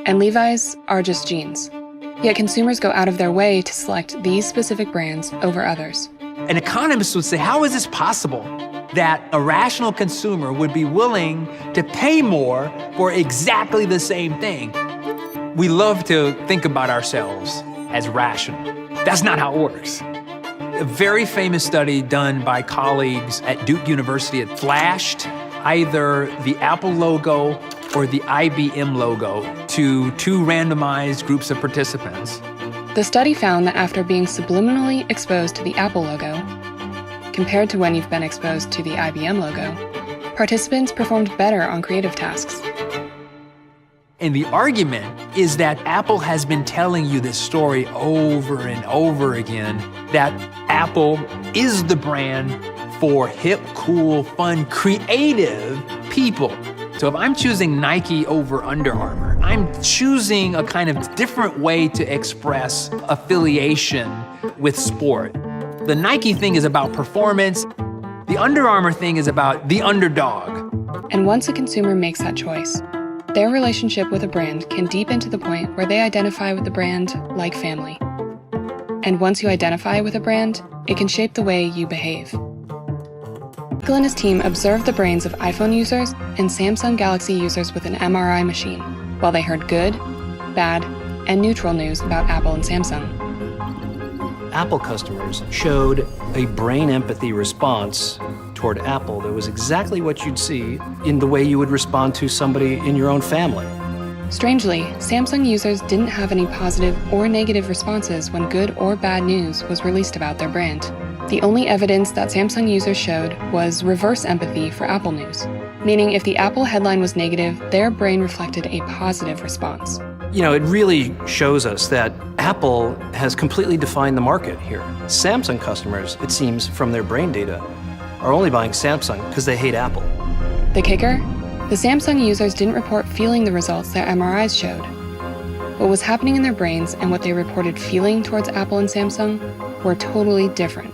And Levi's are just jeans. Yet consumers go out of their way to select these specific brands over others. An economist would say, how is this possible that a rational consumer would be willing to pay more for exactly the same thing? We love to think about ourselves as rational. That's not how it works. A very famous study done by colleagues at Duke University had flashed either the Apple logo or the IBM logo to two randomized groups of participants. The study found that after being subliminally exposed to the Apple logo, compared to when you've been exposed to the IBM logo, participants performed better on creative tasks. And the argument is that Apple has been telling you this story over and over again, that Apple is the brand for hip, cool, fun, creative people. So if I'm choosing Nike over Under Armour, I'm choosing a kind of different way to express affiliation with sport. The Nike thing is about performance. The Under Armour thing is about the underdog. And once a consumer makes that choice, their relationship with a brand can deepen to the point where they identify with the brand like family. And once you identify with a brand, it can shape the way you behave. Michael and his team observed the brains of iPhone users and Samsung Galaxy users with an MRI machine, while they heard good, bad, and neutral news about Apple and Samsung. Apple customers showed a brain empathy response toward Apple that was exactly what you'd see in the way you would respond to somebody in your own family. Strangely, Samsung users didn't have any positive or negative responses when good or bad news was released about their brand. The only evidence that Samsung users showed was reverse empathy for Apple news, meaning if the Apple headline was negative, their brain reflected a positive response. You know, it really shows us that Apple has completely defined the market here. Samsung customers, it seems from their brain data, are only buying Samsung because they hate Apple. The kicker? The Samsung users didn't report feeling the results their MRIs showed. What was happening in their brains and what they reported feeling towards Apple and Samsung were totally different.